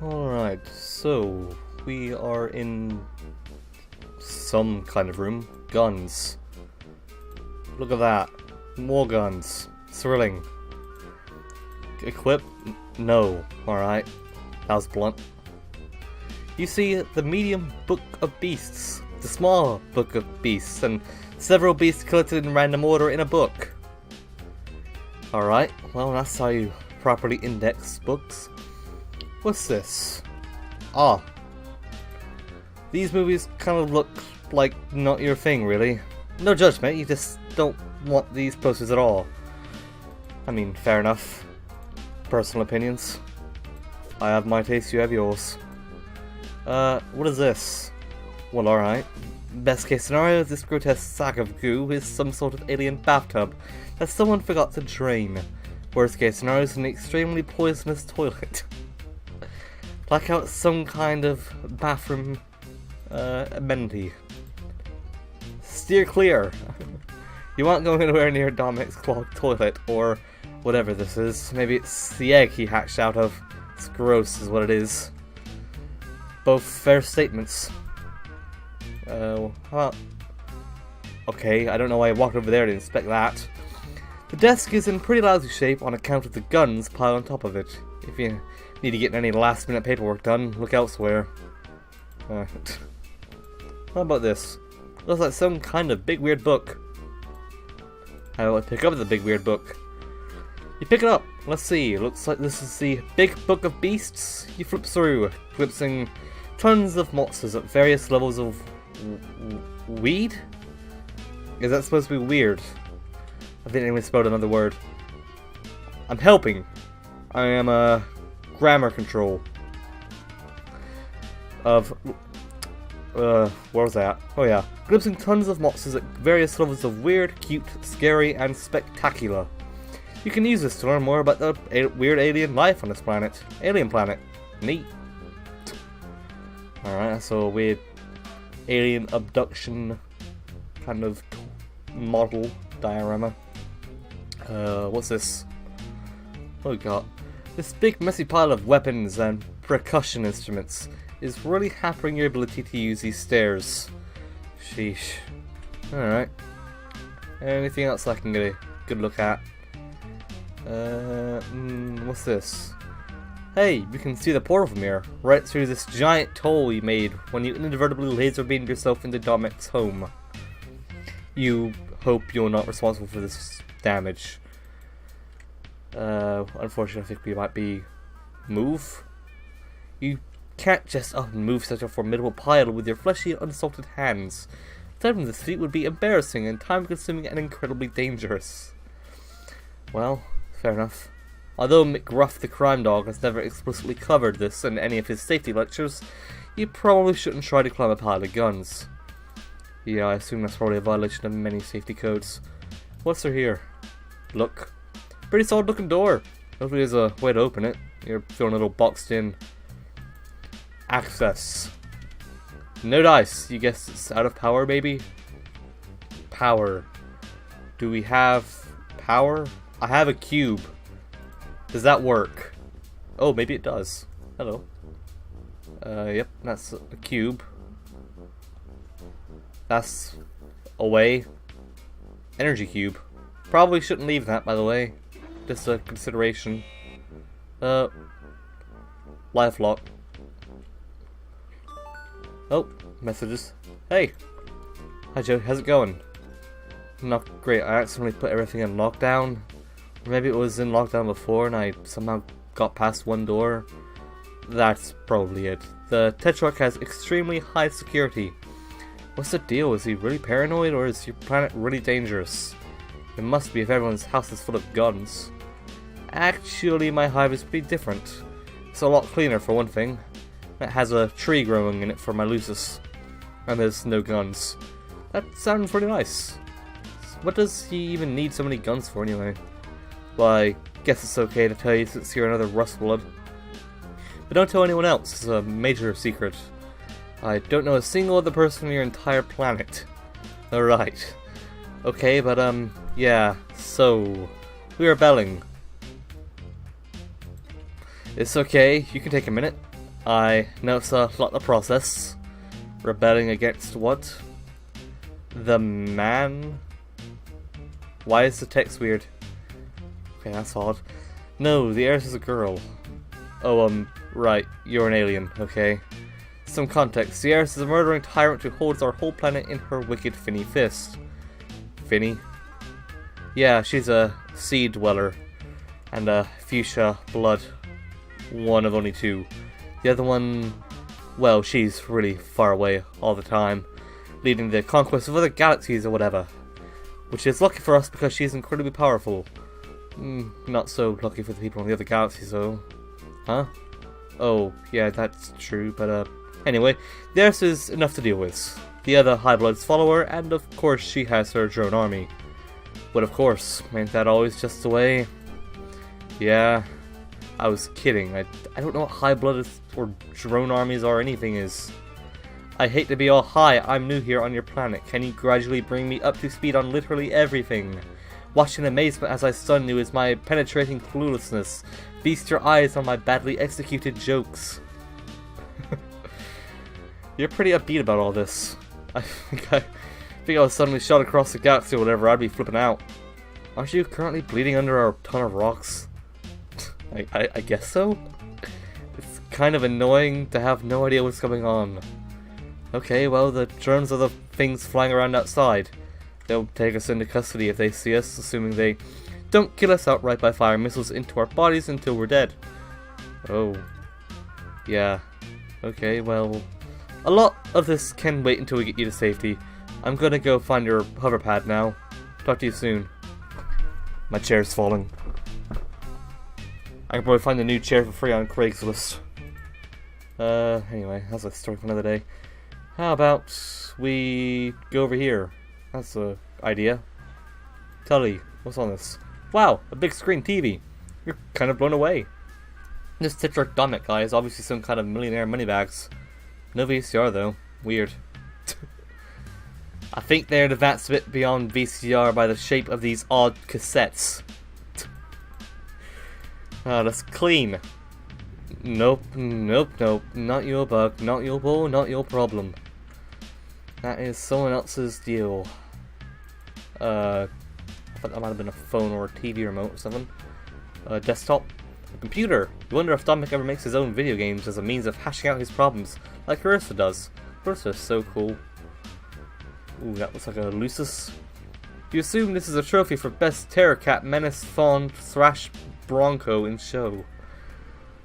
Alright, so we are in some kind of room. Guns. Look at that. More guns. Thrilling. Equip? No. Alright. That was blunt. You see the medium book of beasts, the small book of beasts, and several beasts collected in random order in a book. Alright, well that's how you properly index books. What's this? Ah. These movies kind of look like not your thing, really. No judgment, you just don't want these posters at all. I mean, fair enough. Personal opinions. I have my taste, you have yours. What is this? Well, alright. Best case scenario, this grotesque sack of goo is some sort of alien bathtub that someone forgot to drain. Worst case scenario is an extremely poisonous toilet. Like how it's some kind of bathroom amenity. Steer clear. You aren't going anywhere near Dominic's clogged toilet, or whatever this is. Maybe it's the egg he hatched out of. It's gross is what it is. Both fair statements. Okay, I don't know why I walked over there to inspect that. The desk is in pretty lousy shape on account of the guns piled on top of it. If you need to get any last minute paperwork done, look elsewhere. How about this? Looks like some kind of big weird book. How do I pick up the big weird book? You pick it up. Let's see. Looks like this is the Big Book of Beasts. You flip through, glimpsing tons of monsters at various levels of weed? Is that supposed to be weird? I didn't even spell another word. I'm helping. I am a grammar control of where was that? Oh yeah. Glimpsing tons of monsters at various levels of weird, cute, scary, and spectacular. You can use this to learn more about the weird alien life on this planet. Alien planet. Neat. Alright, so a weird alien abduction kind of model diorama. What's this? What we got? This big messy pile of weapons and percussion instruments is really hampering your ability to use these stairs. Sheesh. Alright. Anything else I can get a good look at? What's this? Hey, you can see the portal from here, right through this giant hole you made when you inadvertently laser beamed yourself into Dominic's home. You hope you're not responsible for this damage. Unfortunately, I think we might be move. You can't just up and move such a formidable pile with your fleshy, unsalted hands. Stepping this feat would be embarrassing and time-consuming and incredibly dangerous. Well, fair enough. Although McGruff the crime dog has never explicitly covered this in any of his safety lectures, you probably shouldn't try to climb a pile of guns. Yeah, I assume that's probably a violation of many safety codes. What's there here? Look. Pretty solid looking door. Hopefully there's a way to open it. You're feeling a little boxed in. Access. No dice. You guess it's out of power, maybe? Power. Do we have power? I have a cube. Does that work? Oh, maybe it does. Hello. Yep, that's a cube. That's a way. Energy cube. Probably shouldn't leave that, by the way. Just a consideration. Life lock. Oh, messages. Hey! Hi Joe, how's it going? Not great, I accidentally put everything in lockdown. Or maybe it was in lockdown before and I somehow got past one door. That's probably it. The Tetrarch has extremely high security. What's the deal? Is he really paranoid or is your planet really dangerous? It must be if everyone's house is full of guns. Actually, my hive is pretty different. It's a lot cleaner for one thing. It has a tree growing in it for my Lucis. And there's no guns. That sounds pretty nice. What does he even need so many guns for anyway? Well, I guess it's okay to tell you since you're another Rustblood. But don't tell anyone else, it's a major secret. I don't know a single other person on your entire planet. Alright. Okay, but yeah, so we are belling. It's okay, you can take a minute. I know it's a lot of process. Rebelling against what? The man? Why is the text weird? Okay, that's odd. No, the heiress is a girl. Oh, right. You're an alien, okay. Some context. The heiress is a murdering tyrant who holds our whole planet in her wicked finny fist. Finny? Yeah, she's a seed dweller. And a fuchsia blood. One of only two. The other one, well, she's really far away all the time, leading the conquest of other galaxies or whatever. Which is lucky for us because she's incredibly powerful. Not so lucky for the people on the other galaxies though. Huh? Oh, yeah, that's true, but anyway, theirs is enough to deal with. The other High Bloods follow her, and of course she has her drone army. But of course, ain't that always just the way? Yeah, I was kidding. I don't know what High Blood or drone armies or anything is. I hate to be all hi, I'm new here on your planet. Can you gradually bring me up to speed on literally everything? Watch in amazement as I stun you is my penetrating cluelessness. Feast your eyes on my badly executed jokes. You're pretty upbeat about all this. I think I was suddenly shot across the galaxy or whatever, I'd be flipping out. Aren't you currently bleeding under a ton of rocks? I guess so? It's kind of annoying to have no idea what's going on. Okay, well, the drones are the things flying around outside. They'll take us into custody if they see us, assuming they don't kill us outright by firing missiles into our bodies until we're dead. Oh. Yeah. Okay, well, a lot of this can wait until we get you to safety. I'm gonna go find your hover pad now. Talk to you soon. My chair's falling. I can probably find a new chair for free on Craigslist. Anyway, that's a story for another day. How about we go over here? That's an idea. Tully, what's on this? Wow, a big screen TV. You're kind of blown away. This titular Dominic guy is obviously some kind of millionaire moneybags. No VCR though. Weird. I think they're advanced a bit beyond VCR by the shape of these odd cassettes. That's clean. Nope, nope, nope. Not your bug, not your ball, not your problem. That is someone else's deal. I thought that might have been a phone or a TV remote or something. Desktop. A computer. You wonder if Dominic ever makes his own video games as a means of hashing out his problems, like Carissa does. Carissa's so cool. Ooh, that looks like a Lucis. You assume this is a trophy for best Terror Cat, Menace, Fawn, Thrash, Bronco in show.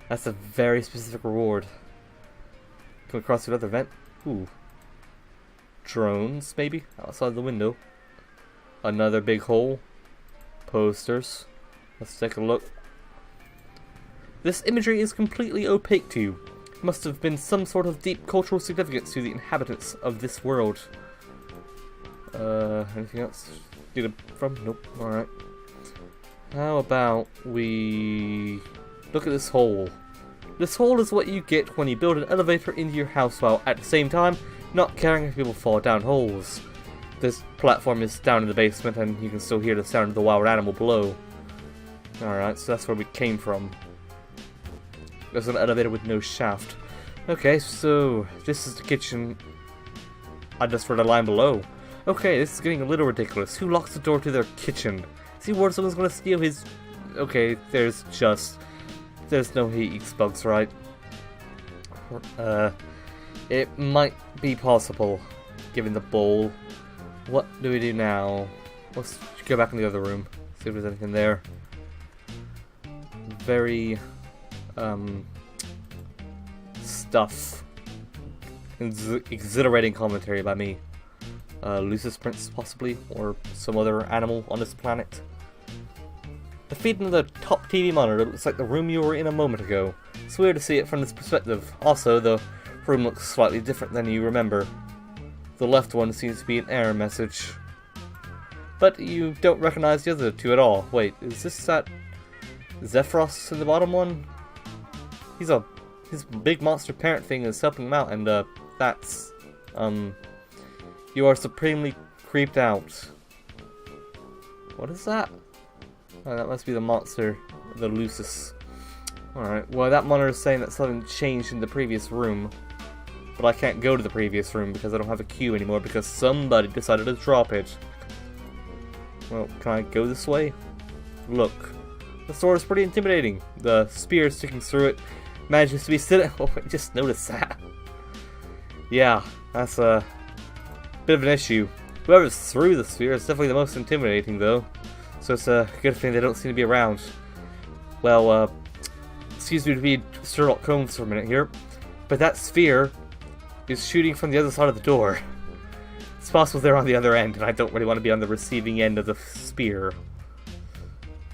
That's a very specific reward. Come across the other vent. Ooh. Drones, maybe? Outside the window. Another big hole. Posters. Let's take a look. This imagery is completely opaque to you. It must have been some sort of deep cultural significance to the inhabitants of this world. Anything else? Get it from? Nope. Alright. How about we look at this hole. This hole is what you get when you build an elevator into your house while at the same time not caring if people fall down holes. This platform is down in the basement and you can still hear the sound of the wild animal below. Alright, so that's where we came from. There's an elevator with no shaft. Okay, so this is the kitchen. I just read a line below. Okay, this is getting a little ridiculous. Who locks the door to their kitchen? Is he worried someone's gonna steal his... Okay, there's no he eats bugs, right? It might be possible, given the bowl. What do we do now? Let's go back in the other room, see if there's anything there. Very, stuff. Exhilarating commentary by me. Lucis Prince, possibly, or some other animal on this planet. The feed in the top TV monitor looks like the room you were in a moment ago. It's weird to see it from this perspective. Also, the room looks slightly different than you remember. The left one seems to be an error message. But you don't recognize the other two at all. Wait, is this that Zephyros in the bottom one? His big monster parent thing is helping him out, and that's you are supremely creeped out. What is that? Oh, that must be the monster, the Lucis. Alright, well that monitor is saying that something changed in the previous room. But I can't go to the previous room because I don't have a key anymore because somebody decided to drop it. Well, can I go this way? Look. The sword is pretty intimidating. The spear sticking through it manages to be still. Oh, I just noticed that. Yeah, that's a bit of an issue. Whoever's through the sphere is definitely the most intimidating, though. So it's a good thing they don't seem to be around. Well, excuse me to be Sherlock Holmes for a minute here, but that sphere is shooting from the other side of the door. It's possible they're on the other end, and I don't really want to be on the receiving end of the spear.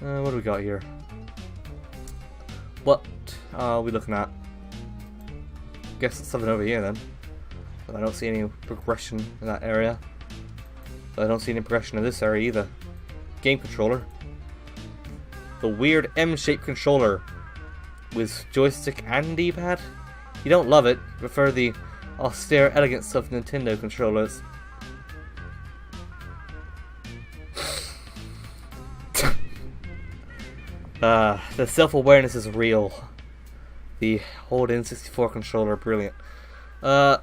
What do we got here? What are we looking at? Guess it's something over here then. But I don't see any progression in that area. But I don't see any progression in this area either. Game controller. The weird M-shaped controller with joystick and D-pad. You don't love it. You prefer the austere elegance of Nintendo controllers. The self-awareness is real. The Hold N64 controller, brilliant. What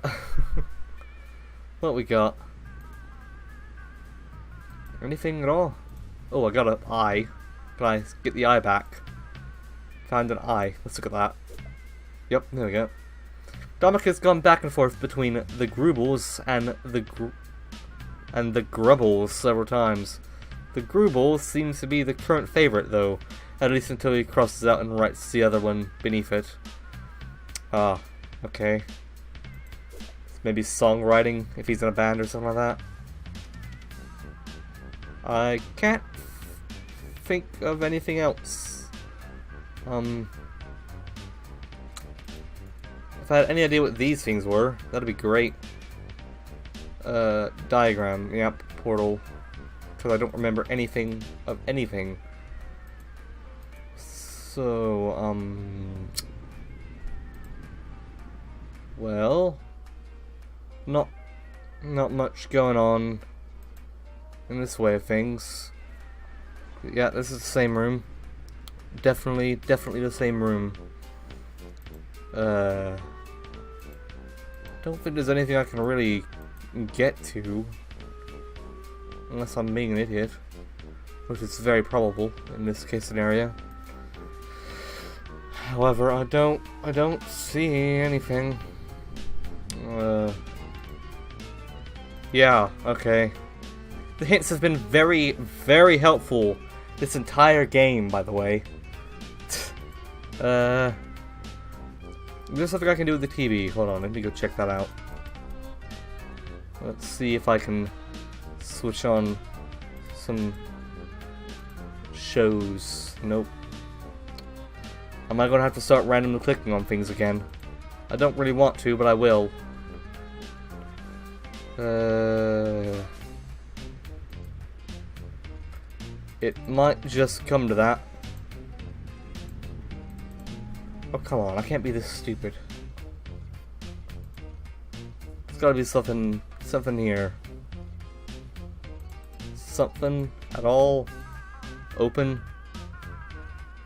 we got? Anything at all? Oh, I got an eye. Can I get the eye back? Found an eye. Let's look at that. Yep, there we go. Dominic has gone back and forth between the Grubbels and the Grubbels several times. The Grubbels seems to be the current favorite, though. At least until he crosses out and writes the other one beneath it. Ah, okay. Maybe songwriting, if he's in a band or something like that. I can't think of anything else. If I had any idea what these things were, that'd be great. Diagram, yep, portal. Because I don't remember anything of anything. So, well, not much going on in this way of things. Yeah, this is the same room. Definitely the same room. Don't think there's anything I can really get to, unless I'm being an idiot, which is very probable in this case scenario. However, I don't see anything. Yeah, okay. The hints have been very, very helpful this entire game, by the way. There's something I can do with the TV. Hold on, let me go check that out. Let's see if I can switch on some shows. Nope. Am I gonna have to start randomly clicking on things again? I don't really want to, but I will. It might just come to that. Oh, come on, I can't be this stupid. There's gotta be something here. Something at all? Open?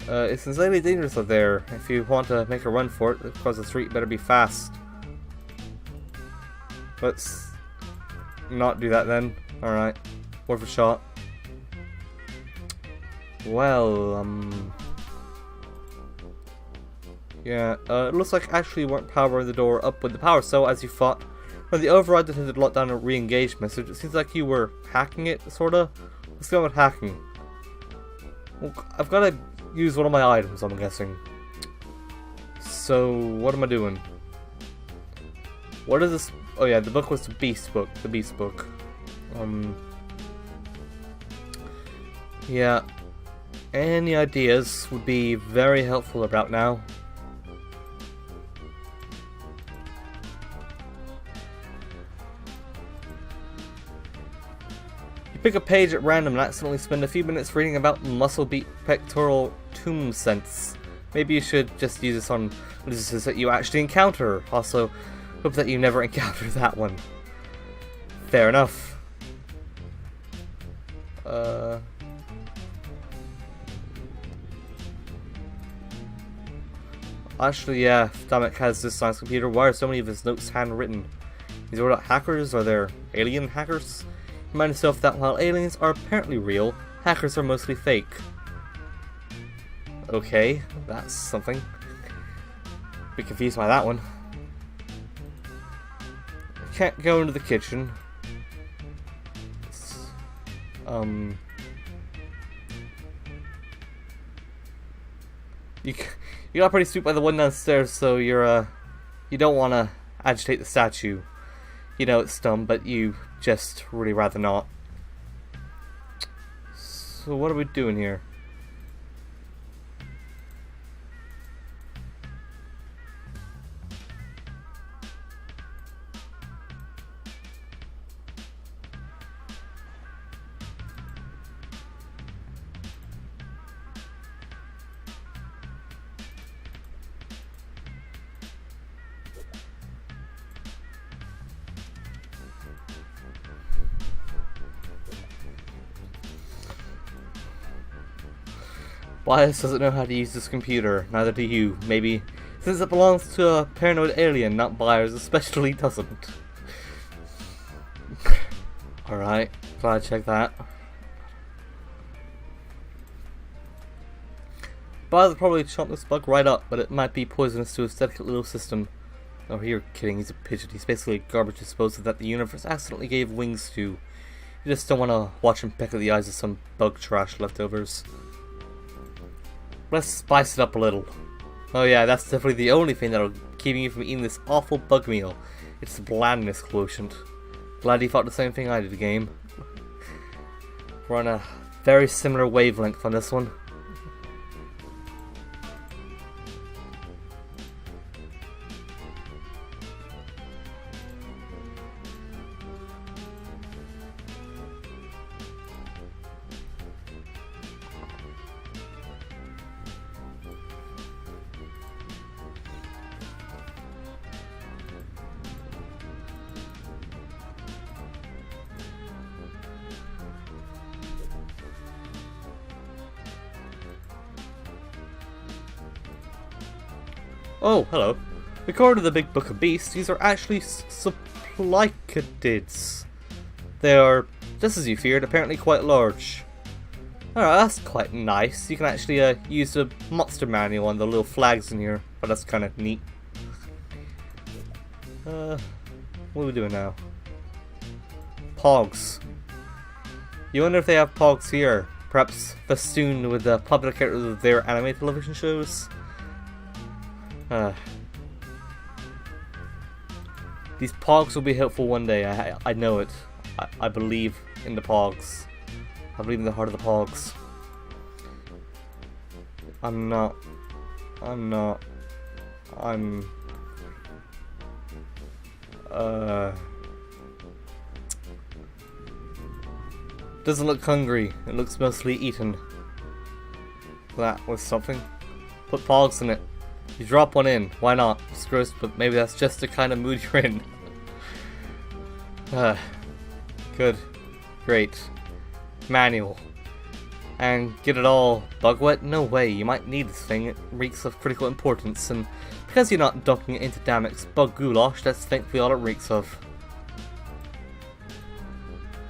It's insanely dangerous up there. If you want to make a run for it, across the street, better be fast. Let's not do that then. Alright. Worth a shot. Well, yeah, it looks like actually weren't powering the door up with the power cell as you thought. When the override detected lockdown and re-engage message, it seems like you were hacking it, sorta. Let's go with hacking. Well, I've got to use one of my items, I'm guessing. So, what am I doing? What is this? Oh yeah, the book was the Beast book. The Beast book. Yeah. Any ideas would be very helpful about now. You pick a page at random and accidentally spend a few minutes reading about muscle beat pectoral tomb scents. Maybe you should just use this on visitors that you actually encounter. Also, hope that you never encounter that one. Fair enough. Actually, yeah, Damek has this science computer. Why are so many of his notes handwritten? These are not hackers? Are there alien hackers? Remind yourself that while aliens are apparently real, hackers are mostly fake. Okay, that's something. Be confused by that one. Can't go into the kitchen. You got pretty spooked by the one downstairs, so you don't want to agitate the statue. You know it's dumb, but you just really rather not. So what are we doing here? Bias doesn't know how to use this computer, neither do you. Maybe since it belongs to a paranoid alien, not Bias especially doesn't. Alright, glad I checked that. Bias will probably chomp this bug right up, but it might be poisonous to his delicate little system. Oh, you're kidding, he's a pigeon. He's basically garbage disposal that the universe accidentally gave wings to. You just don't want to watch him peck at the eyes of some bug trash leftovers. Let's spice it up a little. Oh yeah, that's definitely the only thing that'll keep you from eating this awful bug meal. It's the blandness quotient. Glad you thought the same thing I did, game. We're on a very similar wavelength on this one. Oh, hello. According to the Big Book of Beasts, these are actually supplicatids. They are, just as you feared, apparently quite large. Alright, that's quite nice. You can actually use the monster manual on the little flags in here, but that's kind of neat. What are we doing now? Pogs. You wonder if they have pogs here, perhaps festooned with the popular characters of their anime television shows? These pogs will be helpful one day, I know it. I believe in the pogs. I believe in the heart of the pogs. Doesn't look hungry, it looks mostly eaten. That was something. Put pogs in it. You drop one in, why not? It's gross, but maybe that's just the kind of mood you're in. Good. Great. Manual. And get it all bug wet? No way, you might need this thing, it reeks of critical importance, and because you're not dunking it into Damek's bug goulash, that's thankfully all it reeks of.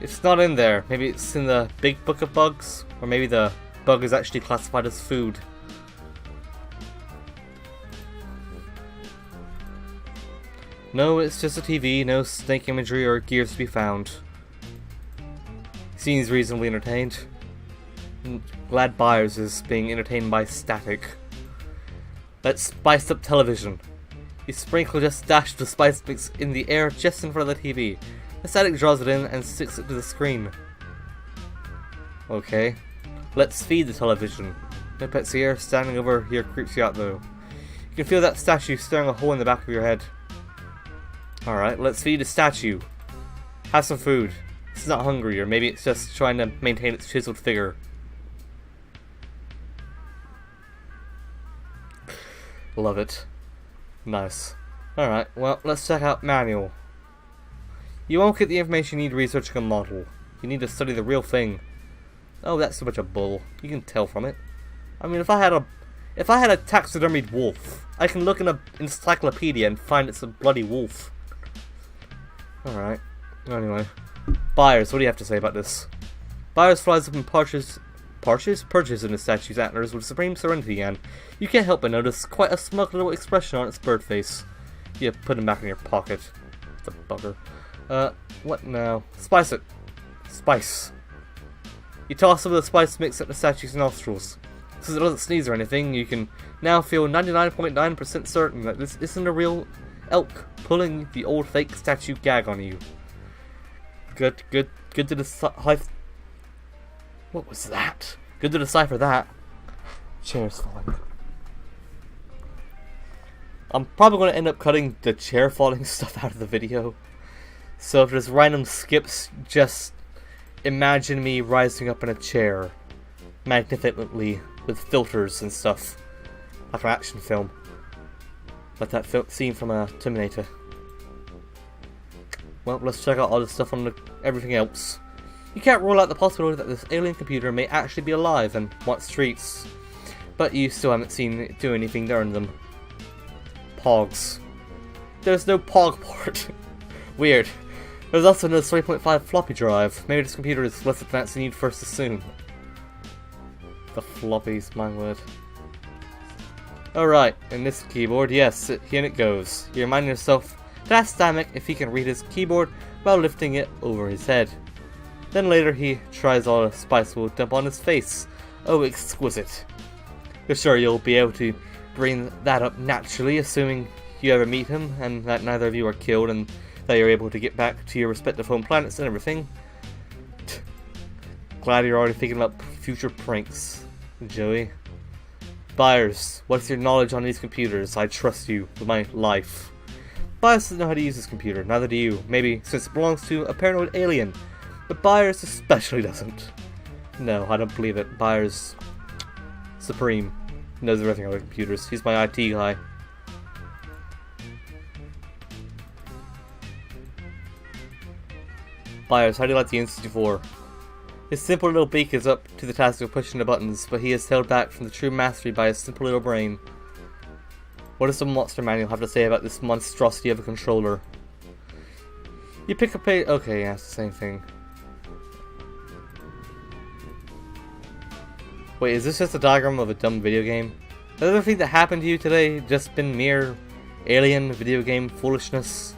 It's not in there, maybe it's in the Big Book of Bugs, or maybe the bug is actually classified as food. No, it's just a TV, no snake imagery or gears to be found. Seems reasonably entertained. Glad Byers is being entertained by static. Let's spice up television. You sprinkle just a dash of the spice mix in the air just in front of the TV. The static draws it in and sticks it to the screen. Okay. Let's feed the television. No pets here, standing over here creeps you out though. You can feel that statue staring a hole in the back of your head. Alright, let's feed the statue. Have some food. It's not hungry, or maybe it's just trying to maintain its chiseled figure. Love it. Nice. Alright, well, let's check out manual. You won't get the information you need researching a model. You need to study the real thing. Oh, that's so much a bull. You can tell from it. I mean, if I had If I had a taxidermied wolf, I can look in an encyclopedia and find it's a bloody wolf. Alright. Anyway. Buyers, what do you have to say about this? Buyers flies up and perches in the statue's antlers with supreme serenity, and you can't help but notice quite a smug little expression on its bird face. You put him back in your pocket. The bugger. What now? Spice it. Spice. You toss some of the spice mix at the statue's nostrils. Since it doesn't sneeze or anything, you can now feel 99.9% certain that this isn't a real elk pulling the old fake statue gag on you. Good to decipher. What was that? Good to decipher that. Chair's falling. I'm probably going to end up cutting the chair falling stuff out of the video. So if there's random skips, just imagine me rising up in a chair magnificently with filters and stuff. Like an action film. Like that scene from Terminator. Well, let's check out all the stuff on everything else. You can't rule out the possibility that this alien computer may actually be alive and walk streets, but you still haven't seen it do anything to earn them. Pogs. There's no Pog port. Weird. There's also no 3.5 floppy drive. Maybe this computer is less advanced than you'd first assume. The floppies, my word. Alright, and this keyboard, yes, here it goes. You remind yourself to ask Stamek if he can read his keyboard while lifting it over his head. Then later he tries all the spice will dump on his face. Oh, exquisite. You're sure you'll be able to bring that up naturally, assuming you ever meet him, and that neither of you are killed, and that you're able to get back to your respective home planets and everything. Glad you're already thinking about future pranks, Joey. Buyers, what's your knowledge on these computers? I trust you with my life. Buyers doesn't know how to use this computer, neither do you. Maybe since it belongs to a paranoid alien. But Buyers especially doesn't. No, I don't believe it. Buyers supreme. Knows everything about computers. He's my IT guy. Buyers, how do you like the N64? His simple little beak is up to the task of pushing the buttons, but he is held back from the true mastery by his simple little brain. What does the monster manual have to say about this monstrosity of a controller? You pick a page. Okay, yeah, it's the same thing. Wait, is this just a diagram of a dumb video game? Has everything that happened to you today just been mere alien video game foolishness?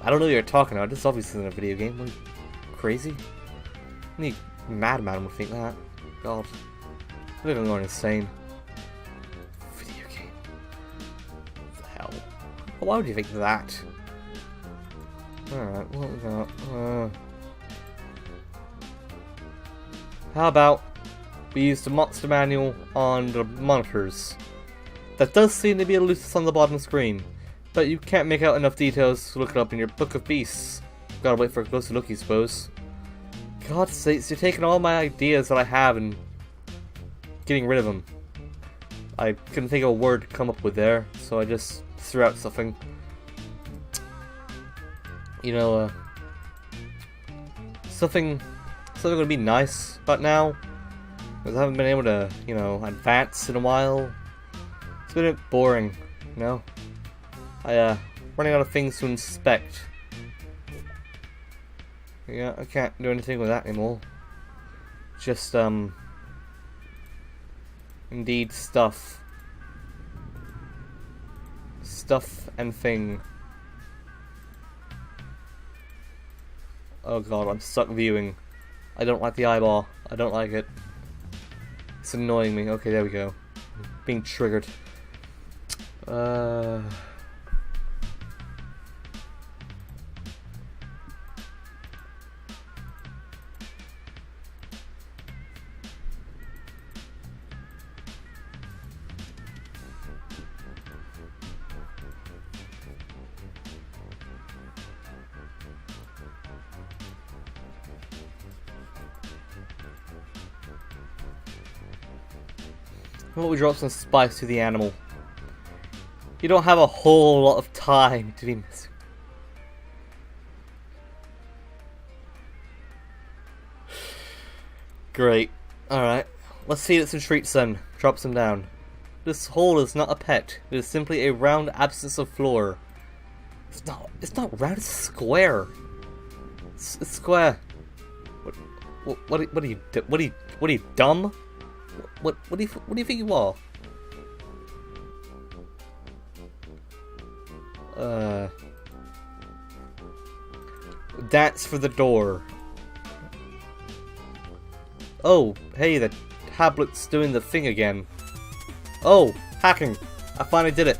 I don't know what you're talking about. This obviously isn't a video game. Are you crazy? Any madman would think that. God. I think I'm going insane. Video game. What the hell? Why would you think that? Alright, what we got? How about we use the monster manual on the monitors? That does seem to be elusive on the bottom screen, but you can't make out enough details to look it up in your Book of Beasts. Gotta wait for a closer look, you suppose. God's sakes, you're taking all my ideas that I have and getting rid of them. I couldn't think of a word to come up with there, so I just threw out something. You know, something gonna be nice about now. Because I haven't been able to, you know, advance in a while. It's been a bit boring, you know. Running out of things to inspect. Yeah, I can't do anything with that anymore. Just, indeed stuff. Stuff and thing. Oh god, I'm stuck viewing. I don't like the eyeball. I don't like it. It's annoying me. Okay, there we go. Being triggered. How about we drop some spice to the animal? You don't have a whole lot of time to be missing. Great. Alright. Let's feed it some treats then. Drop some down. This hole is not a pet. It is simply a round absence of floor. It's not round, it's square. It's square. What are you dumb? What do you think you are? That's for the door. Oh, hey, the tablet's doing the thing again. Oh, hacking. I finally did it.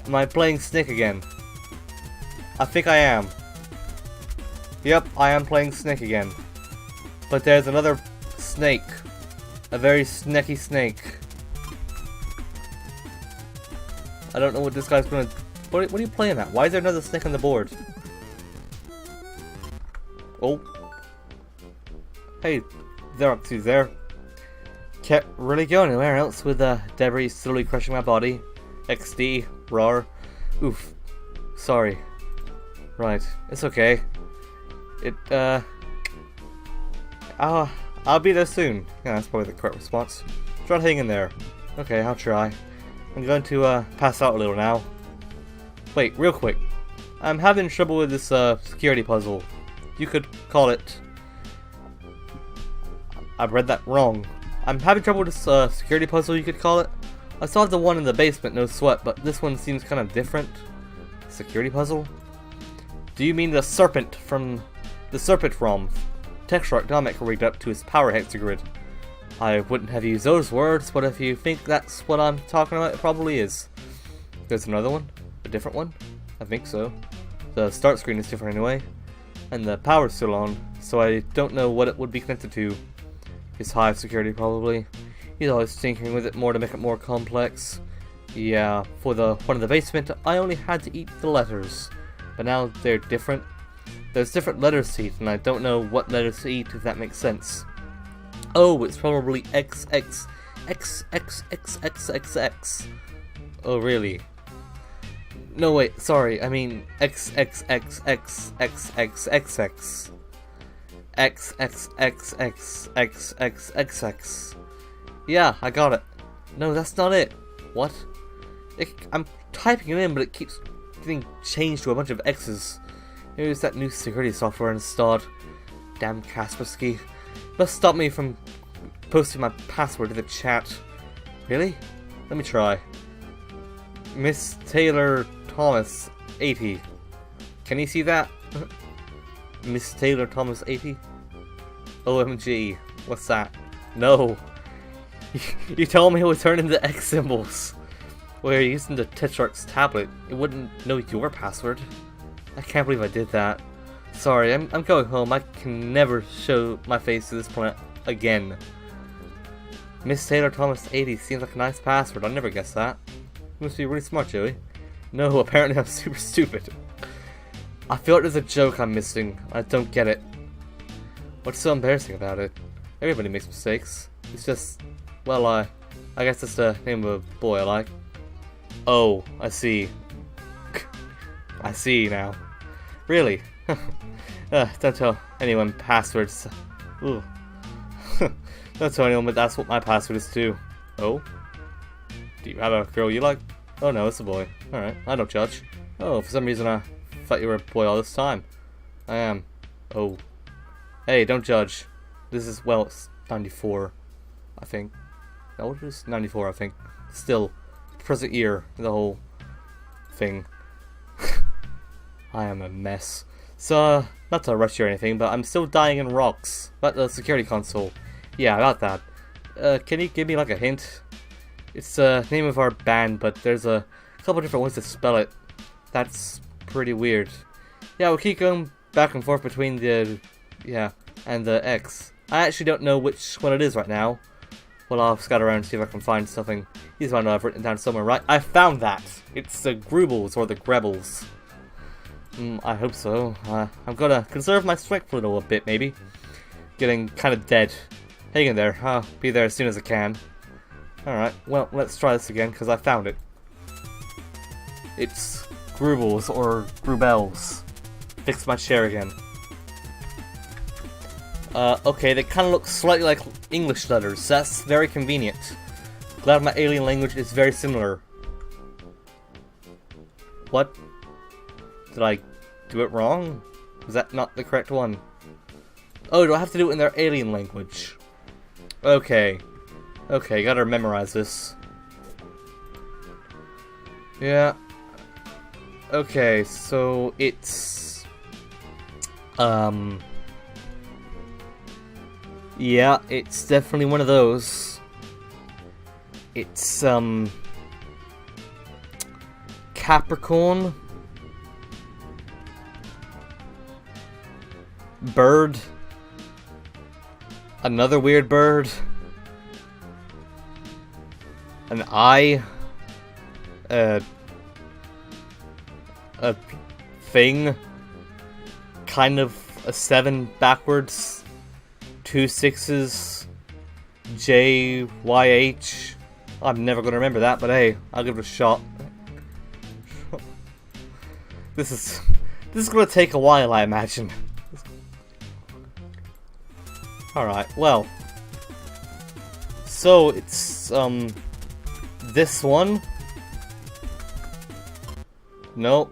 Am I playing Snake again? I think I am. Yep, I am playing Snake again. But there's another snake. A very snaky snake. I don't know what this guy's gonna... What are you playing at? Why is there another snake on the board? Oh. Hey, they're up to there. Can't really go anywhere else with debris slowly crushing my body. XD, rar. Oof. Sorry. Right, it's okay. I'll be there soon. Yeah, that's probably the correct response. Try to hang in there. Okay, I'll try. I'm going to pass out a little now. Wait, real quick. I'm having trouble with this security puzzle. You could call it... I've read that wrong. I'm having trouble with this security puzzle, you could call it. I solved the one in the basement, no sweat, but this one seems kind of different. Security puzzle? Do you mean the serpent from... the serpent ROM? Texture Atomic rigged up to his power hexagrid. I wouldn't have used those words, but if you think that's what I'm talking about, it probably is. There's another one? A different one? I think so. The start screen is different anyway. And the power's still on, so I don't know what it would be connected to. His hive security, probably. He's always tinkering with it more to make it more complex. Yeah, for the one in the basement, I only had to eat the letters. But now they're different. There's different letters to eat, and I don't know what letters to eat, if that makes sense. Oh, it's probably XX. XXXXXX. Oh, really? No, wait, sorry, I mean XXXXXXXX. XXXXXXXX. Yeah, I got it. No, that's not it. What? I'm typing it in, but it keeps getting changed to a bunch of X's. Here's that new security software installed. Damn Kaspersky. Must stop me from posting my password to the chat. Really? Let me try. Miss Taylor Thomas 80. Can you see that? Miss Taylor Thomas 80? OMG. What's that? No. You told me it would turn into X symbols. Well, you're using the Tetrarch's tablet. It wouldn't know your password. I can't believe I did that. Sorry, I'm going home. I can never show my face to this planet again. Miss Taylor Thomas 80 seems like a nice password. I never guessed that. You must be really smart, Joey. No, apparently I'm super stupid. I feel like there's a joke I'm missing. I don't get it. What's so embarrassing about it? Everybody makes mistakes. It's just... well, I guess that's the name of a boy I like. Oh, I see. I see now. Really? Don't tell anyone passwords. Ooh. Don't tell anyone, but that's what my password is too. Oh? Do you have a girl you like? Oh no, it's a boy. Alright, I don't judge. Oh, for some reason I thought you were a boy all this time. I am. Oh. Hey, don't judge. This is, well, it's 94, I think. No, it is 94, I think. Still, present year, the whole thing. I am a mess. So, not to rush you or anything, but I'm still dying in rocks. About the security console. Yeah, about that. Can you give me like a hint? It's the name of our band, but there's a couple different ways to spell it. That's pretty weird. Yeah, we'll keep going back and forth between the... yeah, and the X. I actually don't know which one it is right now. Well, I'll scout around and see if I can find something. These might I've written down somewhere, right? I found that! It's the Grubbels, or the Grubbels. I hope so. I'm gonna conserve my strength a little bit, maybe. Getting kind of dead. Hang in there. I'll be there as soon as I can. Alright, well, let's try this again, because I found it. It's Grubbels, or Grubbels. Fix my chair again. Okay, they kind of look slightly like English letters. That's very convenient. Glad my alien language is very similar. What? Did I do it wrong? Was that not the correct one? Oh, do I have to do it in their alien language? Okay. Okay, gotta memorize this. Yeah. Okay, so it's... Yeah, it's definitely one of those. It's, Capricorn. Bird. Another weird bird. An eye. A thing. Kind of a 7 backwards. 2 6s. JYH. I'm never gonna remember that, but hey, I'll give it a shot. This is gonna take a while, I imagine. Alright, well. So, it's, this one. No,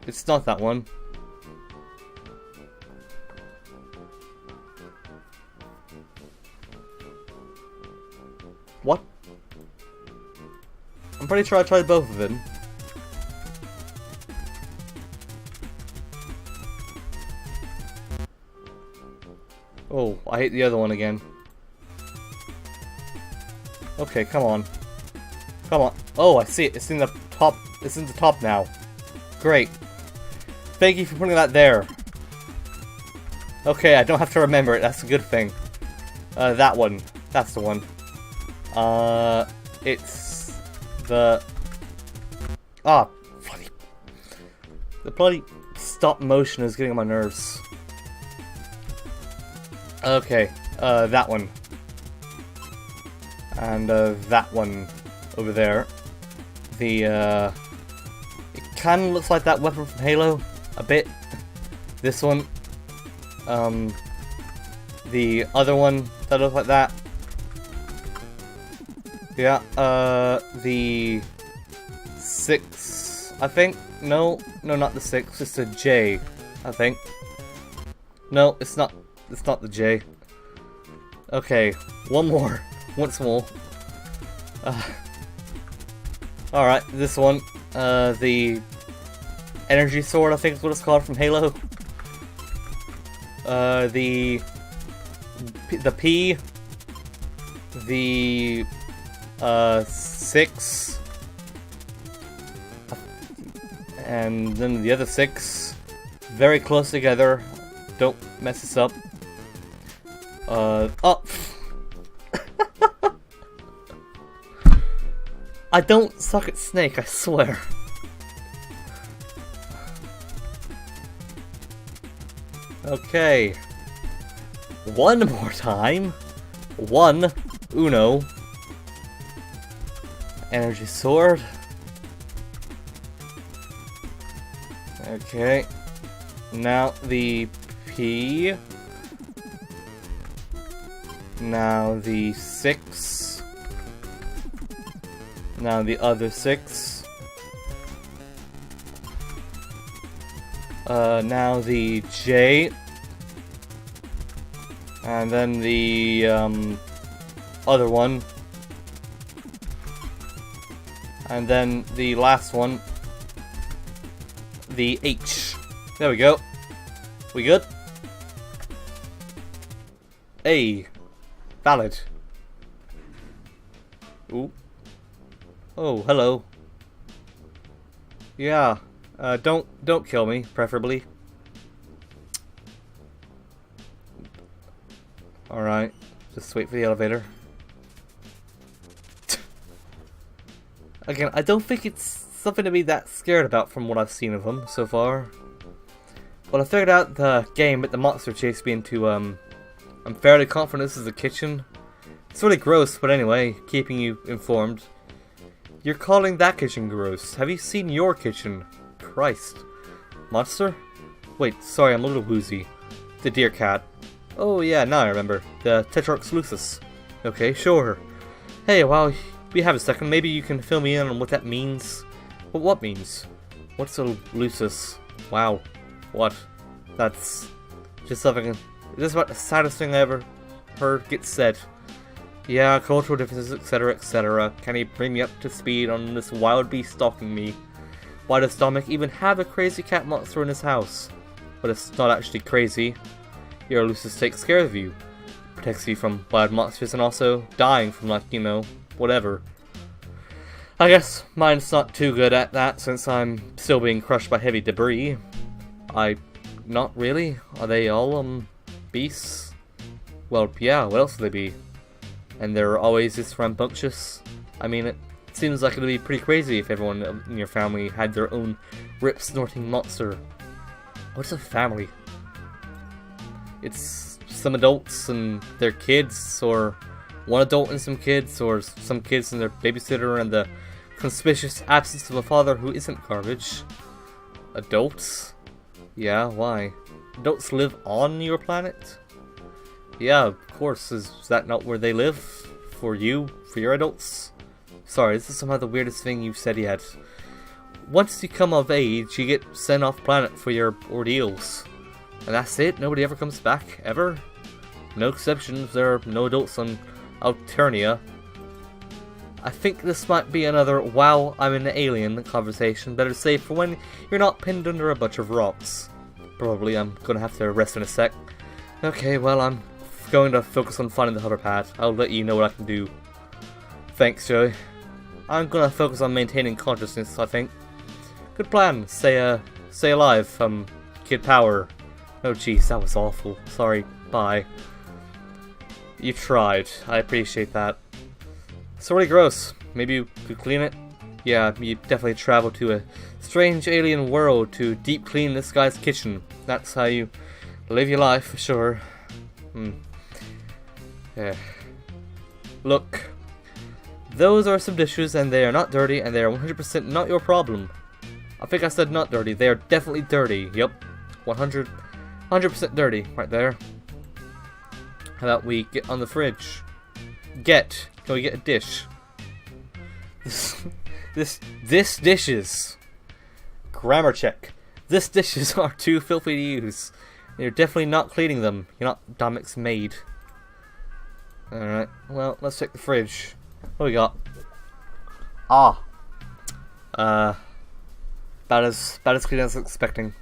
it's not that one. What? I'm pretty sure I tried both of them. Oh, I hate the other one again. Okay, come on. Come on. Oh, I see it. It's in the top. It's in the top now. Great. Thank you for putting that there. Okay, I don't have to remember it. That's a good thing. That one. That's the one. It's the... Ah, bloody... The bloody stop motion is getting on my nerves. Okay, that one. And, that one over there. The, it kinda looks like that weapon from Halo, a bit. This one. The other one that looks like that. Yeah, the 6, I think. No, not the 6, it's a J, I think. No, it's not the J. Okay, one more. Once more. Alright, this one. The energy sword, I think is what it's called from Halo. The P. The 6. And then the other 6. Very close together. Don't mess this up. Oh! I don't suck at Snake, I swear. Okay. One more time. Uno. Energy sword. Okay. Now the P. Now the 6. Now the other 6. Now the J. And then the other one. And then the last one. The H. There we go. We good? A. Valid. Ooh. Oh, hello. Yeah. Don't kill me, preferably. Alright. Just wait for the elevator. Again, I don't think it's something to be that scared about from what I've seen of them so far. Well, I figured out the game with the monster chased me into, I'm fairly confident this is a kitchen. It's really gross, but anyway, keeping you informed. You're calling that kitchen gross. Have you seen your kitchen? Christ. Monster? Wait, sorry, I'm a little woozy. The deer cat. Oh yeah, now I remember. The Tetrarch's Lucis. Okay, sure. Hey, while we have a second, maybe you can fill me in on what that means. Well, what means? What's a Lucis? Wow. What? That's just something... Just about the saddest thing I ever heard get said. Yeah, cultural differences, etc, etc. Can he bring me up to speed on this wild beast stalking me? Why does Dominic even have a crazy cat monster in his house? But it's not actually crazy. Your Lucis takes care of you. Protects you from wild monsters and also dying from, like, you know, whatever. I guess mine's not too good at that since I'm still being crushed by heavy debris. Not really. Are they all, beasts? Well, yeah, what else would they be? And they're always this rambunctious. I mean, it seems like it'd be pretty crazy if everyone in your family had their own rip-snorting monster. What's a family? It's some adults and their kids, or one adult and some kids, or some kids and their babysitter, and the conspicuous absence of a father who isn't garbage. Adults? Yeah, why? Adults live on your planet? Yeah, of course. Is that not where they live? For you? For your adults? Sorry, this is somehow the weirdest thing you've said yet. Once you come of age, you get sent off planet for your ordeals. And that's it? Nobody ever comes back? Ever? No exceptions. There are no adults on Alternia. I think this might be another "wow, I'm an alien" conversation. Better save for when you're not pinned under a bunch of rocks. Probably I'm gonna have to rest in a sec. Okay, well, I'm going to focus on finding the hover pad. I'll let you know what I can do. Thanks, Joey. I'm gonna focus on maintaining consciousness, I think. Good plan. Stay alive, Kid Power. Oh jeez, that was awful. Sorry, bye. You tried. I appreciate that. It's really gross. Maybe you could clean it? Yeah, you definitely traveled to a strange alien world to deep clean this guy's kitchen. That's how you live your life, for sure. Yeah. Look. Those are some dishes, and they are not dirty, and they are 100% not your problem. I think I said not dirty. They are definitely dirty. Yep. 100% dirty, right there. How about we get on the fridge? Can we get a dish? This dishes. Grammar check. This dishes are too filthy to use. You're definitely not cleaning them. You're not Dominic's maid. Alright, well, let's check the fridge. What we got? About as clean as I was expecting.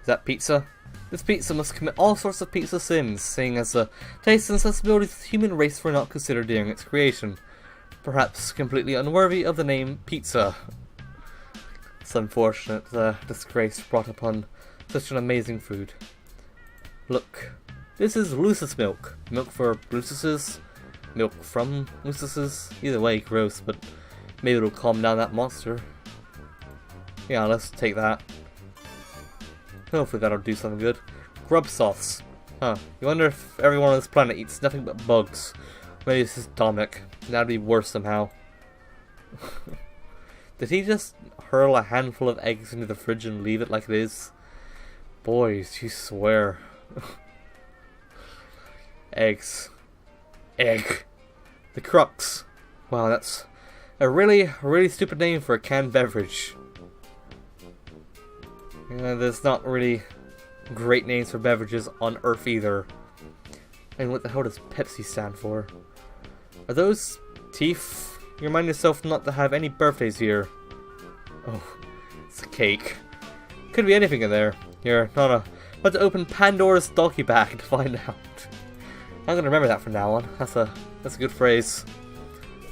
Is that pizza? This pizza must commit all sorts of pizza sins, seeing as the taste and sensibilities of the human race were not considered during its creation. Perhaps completely unworthy of the name pizza. It's unfortunate the disgrace brought upon such an amazing food. Look, this is Lucis milk. Milk for Lucises? Milk from Lucises? Either way, gross, but maybe it'll calm down that monster. Yeah, let's take that. Hopefully that'll do something good. Grub sauce. Huh. You wonder if everyone on this planet eats nothing but bugs. Maybe this is Dominic. That'd be worse somehow. Did he just hurl a handful of eggs into the fridge and leave it like it is? Boys, you swear. Eggs. Egg. The Crux. Wow, that's a really stupid name for a canned beverage. Yeah, there's not really great names for beverages on Earth either. And what the hell does Pepsi stand for? Are those teeth? You remind yourself not to have any birthdays here. Oh, it's a cake. Could be anything in there. You're not about to open Pandora's doggy bag to find out. I'm gonna remember that from now on. That's a good phrase.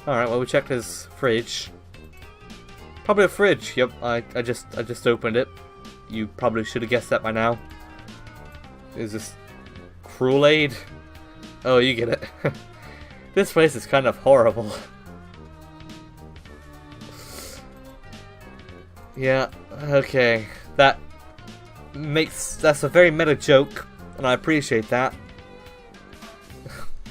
Alright, well, we checked his fridge. Probably a fridge. Yep, I just opened it. You probably should have guessed that by now. Is this Cruel Aid? Oh, you get it. This place is kind of horrible. Yeah, okay. That's a very meta joke, and I appreciate that.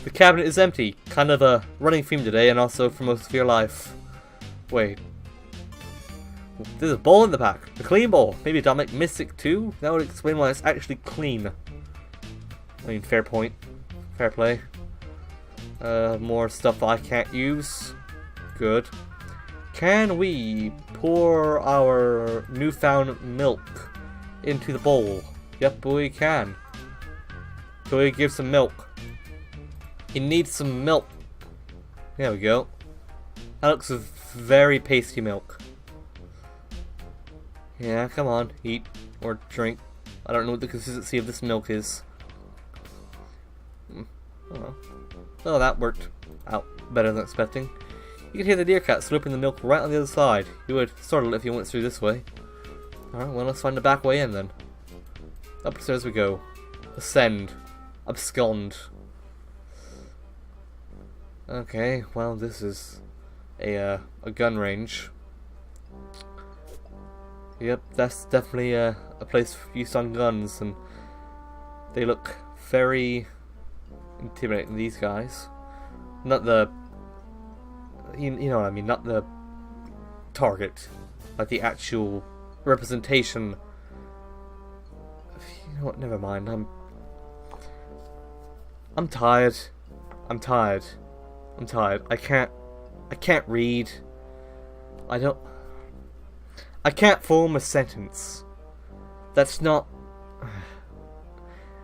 The cabinet is empty. Kind of a running theme today, and also for most of your life. Wait. There's a bowl in the pack. A clean bowl. Maybe Dominic missed it too? That would explain why it's actually clean. I mean, fair point. Fair play. More stuff I can't use. Good. Can we pour our newfound milk into the bowl? Yep, we can. Can we give some milk? He needs some milk. There we go. That looks very pasty milk. Yeah, come on, eat or drink. I don't know what the consistency of this milk is. Oh, that worked out better than expecting. You can hear the deer cat slurping the milk right on the other side. You would startle if you went through this way. Alright, well, let's find the back way in then. Upstairs we go. Ascend. Abscond. Okay, well, this is a gun range. Yep, that's definitely a place used on guns, and they look very intimidating, these guys. Not the... You know what I mean, not the target. Like the actual representation. You know what, never mind, I'm tired. I'm tired. I can't read. I can't form a sentence. That's not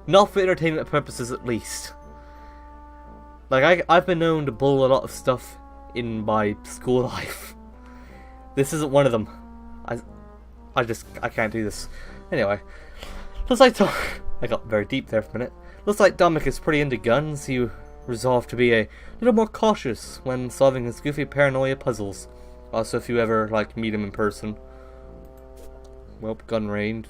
for entertainment purposes, at least. Like, I've been known to bull a lot of stuff in my school life. This isn't one of them. I can't do this. Anyway, looks like I got very deep there for a minute. Looks like Dominic is pretty into guns. You resolve to be a little more cautious when solving his goofy paranoia puzzles. Also, if you ever, like, meet him in person. Well, gun range.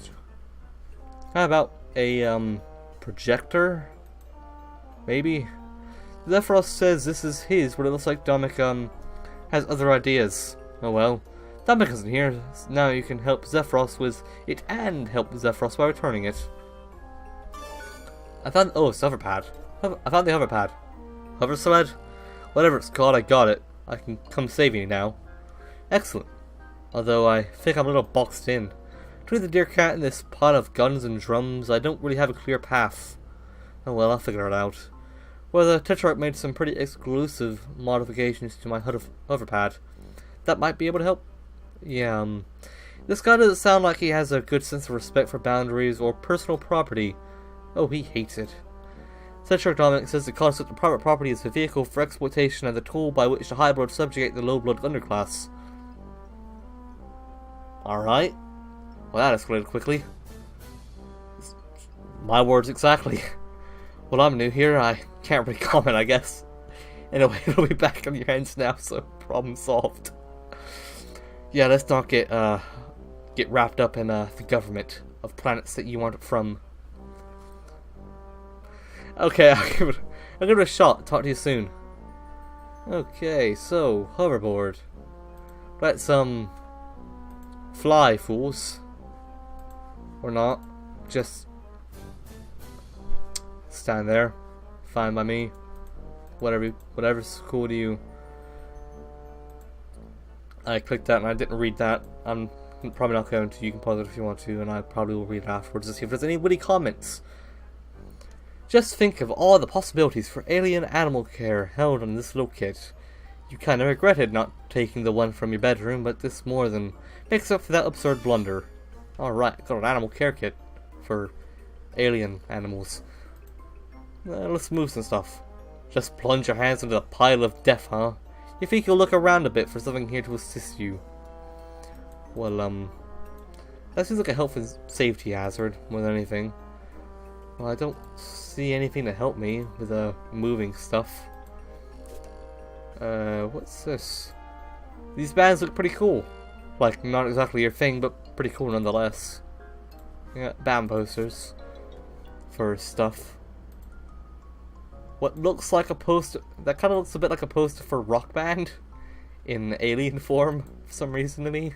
How about a, projector? Maybe? Zephyros says this is his, but it looks like Dominic, has other ideas. Oh well. Dominic isn't here. Now you can help Zephyros with it and help Zephyros by returning it. I found... Oh, it's the hoverpad. I found the hoverpad. Hover sled? Whatever it's called, I got it. I can come save you now. Excellent. Although I think I'm a little boxed in. Between the deer cat and this pot of guns and drums, I don't really have a clear path. Oh well, I'll figure it out. Well, the Tetrarch made some pretty exclusive modifications to my hoverpad. That might be able to help. Yeah, this guy doesn't sound like he has a good sense of respect for boundaries or personal property. Oh, he hates it. Tetrarch Dominic says the concept of private property is a vehicle for exploitation and the tool by which the high-blood subjugate the low-blood underclass. Alright. Well, that escalated quickly. My words exactly. Well, I'm new here, I can't really comment, I guess. Anyway, it'll be back on your hands now, so problem solved. Yeah, let's not get wrapped up in the government of planets that you aren't from. Okay, I'll give it a shot. Talk to you soon. Okay, so hoverboard. Let's fly, fools. Or not. Just stand there. Fine by me. Whatever's cool to you. I clicked that and I didn't read that. I'm probably not going to. You can pause it if you want to, and I probably will read it afterwards to see if there's any witty comments. Just think of all the possibilities for alien animal care held on this little kit. You kinda regretted not taking the one from your bedroom, but this more than makes up for that absurd blunder. Alright, got an animal care kit for alien animals. Let's move some stuff. Just plunge your hands into the pile of death, huh? You think you'll look around a bit for something here to assist you? Well, that seems like a health and safety hazard more than anything. Well, I don't see anything to help me with moving stuff. What's this? These bands look pretty cool. Like, not exactly your thing, but pretty cool nonetheless. Yeah, band posters for stuff. What looks like a poster, that kind of looks a bit like a poster for Rock Band in alien form for some reason to me.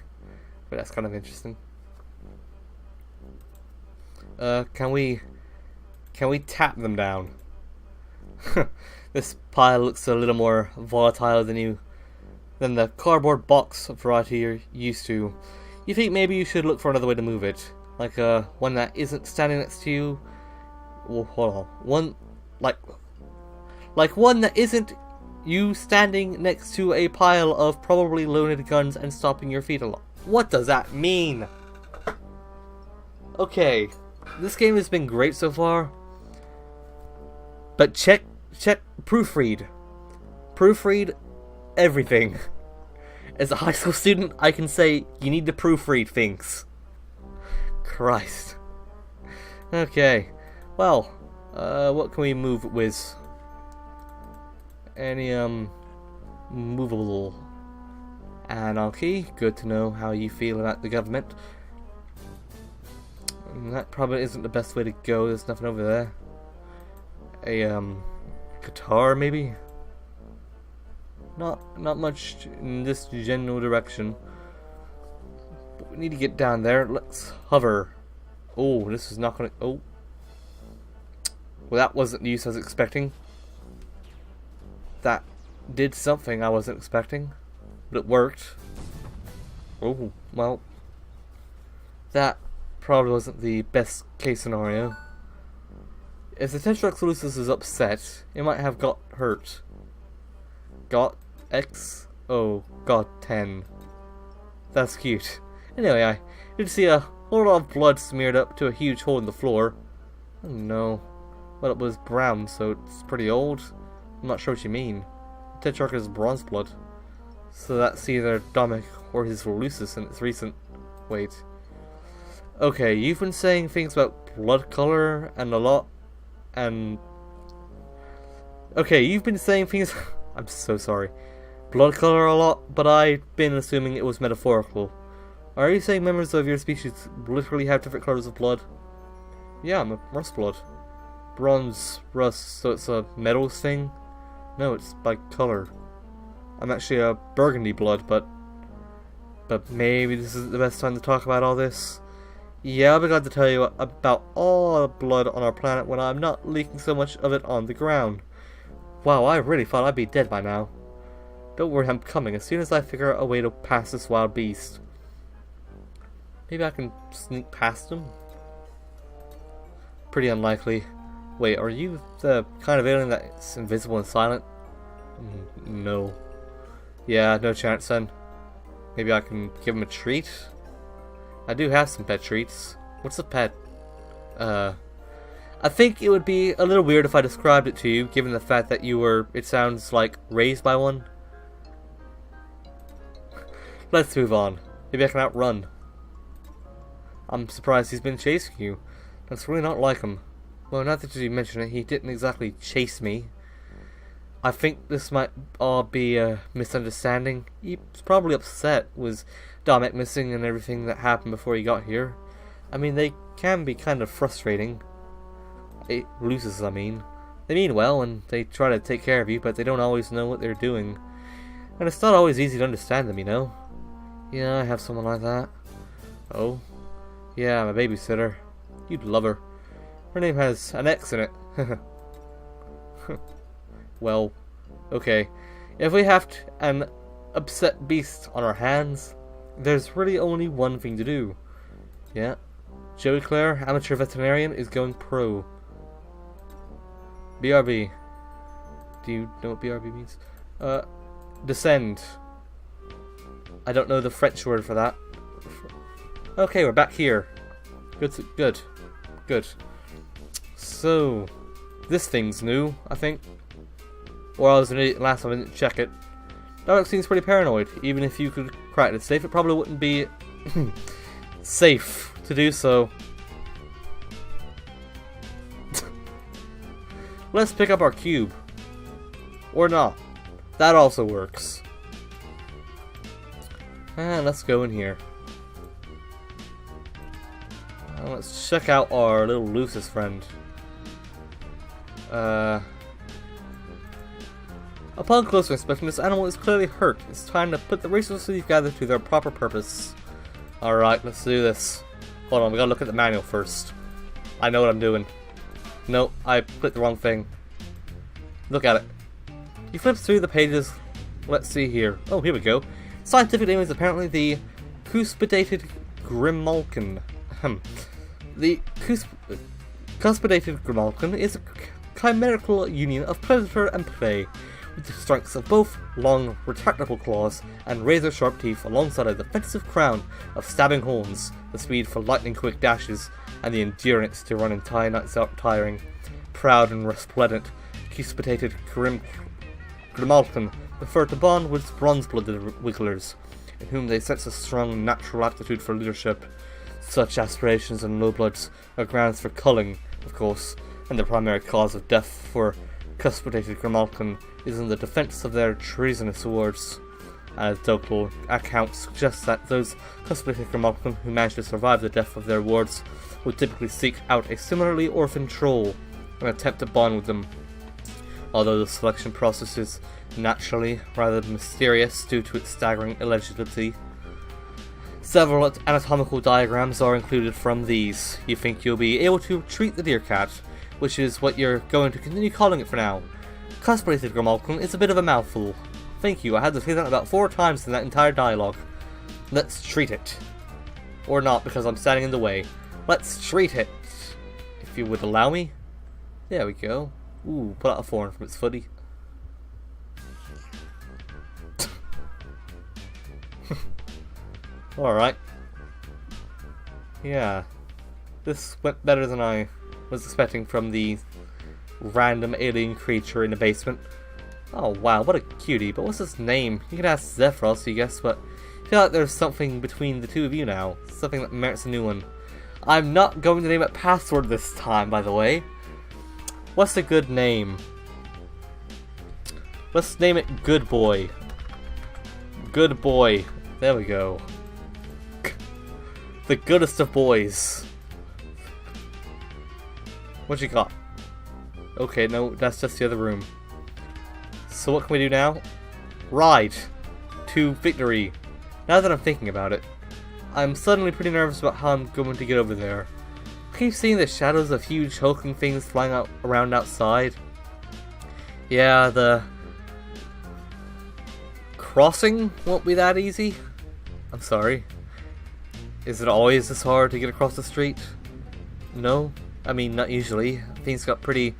But that's kind of interesting. Can we tap them down? This pile looks a little more volatile than the cardboard box variety you're used to. You think maybe you should look for another way to move it, like one that isn't standing next to you. Well, hold on. One, like one that isn't you standing next to a pile of probably loaded guns and stopping your feet a lot. What does that mean? Okay, this game has been great so far, but check, proofread everything. As a high school student, I can say you need to proofread things. Christ. Okay, well, what can we move with? Any, movable anarchy. Good to know how you feel about the government. That probably isn't the best way to go. There's nothing over there. A, guitar, maybe? Not much in this general direction. But we need to get down there. Let's hover. Oh, this is not gonna... Oh. Well, that wasn't the use I was expecting. That did something I wasn't expecting. But it worked. Oh, well. That probably wasn't the best case scenario. If the Tetraxolusus is upset, it might have got hurt. Got X? Oh, got 10. That's cute. Anyway, I did see a whole lot of blood smeared up to a huge hole in the floor. Oh no. Well, it was brown, so it's pretty old. I'm not sure what you mean. Tetrarch is bronze blood. So that's either Dominic or his Lucis in its recent... Wait. Okay, you've been saying things about blood color and a lot... And... Okay, you've been saying things... I'm so sorry. Blood color a lot, but I've been assuming it was metaphorical. Are you saying members of your species literally have different colors of blood? Yeah, I'm a rust blood. Bronze, rust, so it's a metals thing? No, it's by color. I'm actually a burgundy blood, but maybe this isn't the best time to talk about all this. Yeah, I'll be glad to tell you about all the blood on our planet when I'm not leaking so much of it on the ground. Wow, I really thought I'd be dead by now. Don't worry, I'm coming as soon as I figure out a way to pass this wild beast. Maybe I can sneak past him? Pretty unlikely. Wait, are you the kind of alien that's invisible and silent? No. Yeah, no chance then. Maybe I can give him a treat? I do have some pet treats. What's a pet? I think it would be a little weird if I described it to you, given the fact that you were, it sounds like, raised by one. Let's move on. Maybe I can outrun. I'm surprised he's been chasing you. That's really not like him. Well, now that you mention it, he didn't exactly chase me. I think this might all be a misunderstanding. He's probably upset with Dominic missing and everything that happened before he got here. I mean, they can be kind of frustrating. It loses, I mean. They mean well and they try to take care of you, but they don't always know what they're doing. And it's not always easy to understand them, you know? Yeah, I have someone like that. Oh? Yeah, I'm a babysitter. You'd love her. Her name has an X in it. Well, okay. If we have an upset beast on our hands, there's really only one thing to do. Yeah. Joey Clare, amateur veterinarian, is going pro. BRB. Do you know what BRB means? Descend. I don't know the French word for that. Okay, we're back here. Good. So, this thing's new, I think. Or I was an idiot last time I didn't check it. Dominic seems pretty paranoid. Even if you could crack it safe, it probably wouldn't be safe to do so. Let's pick up our cube. Or not. That also works. And let's go in here. Let's check out our little Lucis friend. Upon closer inspection, this animal is clearly hurt. It's time to put the resources you've gathered to their proper purpose. Alright, let's do this. Hold on, we gotta look at the manual first. I know what I'm doing. Nope, I clicked the wrong thing. Look at it. You flip through the pages. Let's see here. Oh, here we go. Scientific name is apparently the cuspidated grimalkin. The Cuspidated Grimalkin is a chimerical union of predator and prey, with the strengths of both long, retractable claws and razor-sharp teeth alongside a defensive crown of stabbing horns, the speed for lightning-quick dashes, and the endurance to run entire nights out tiring. Proud and resplendent, Cuspidated Grimalkin prefer to bond with bronze-blooded wigglers, in whom they sense a strong natural aptitude for leadership. Such aspirations and lowbloods are grounds for culling, of course, and the primary cause of death for Cuspidated Grimalkin is in the defense of their treasonous wards. Anecdotal accounts suggest that those Cuspidated Grimalkin who manage to survive the death of their wards would typically seek out a similarly orphaned troll and attempt to bond with them. Although the selection process is naturally rather mysterious due to its staggering illegibility, several anatomical diagrams are included from these. You think you'll be able to treat the deer cat, which is what you're going to continue calling it for now. Cuspidated Grimalkin is a bit of a mouthful. Thank you, I had to say that about 4 times in that entire dialogue. Let's treat it. Or not, because I'm standing in the way. Let's treat it. If you would allow me. There we go. Ooh, pull out a thorn from its footy. Alright. Yeah. This went better than I was expecting from the random alien creature in the basement. Oh wow, what a cutie, but what's his name? You can ask Zephyros, I guess, but I feel like there's something between the two of you now. Something that merits a new one. I'm not going to name it Password this time, by the way. What's a good name? Let's name it Good Boy. Good Boy. There we go. The goodest of boys. What you got? Okay, no, that's just the other room. So what can we do now? Ride to victory. Now that I'm thinking about it, I'm suddenly pretty nervous about how I'm going to get over there. I keep seeing the shadows of huge hulking things flying out around outside. Yeah, the crossing won't be that easy. I'm sorry. Is it always this hard to get across the street? No. I mean, not usually. Things got pretty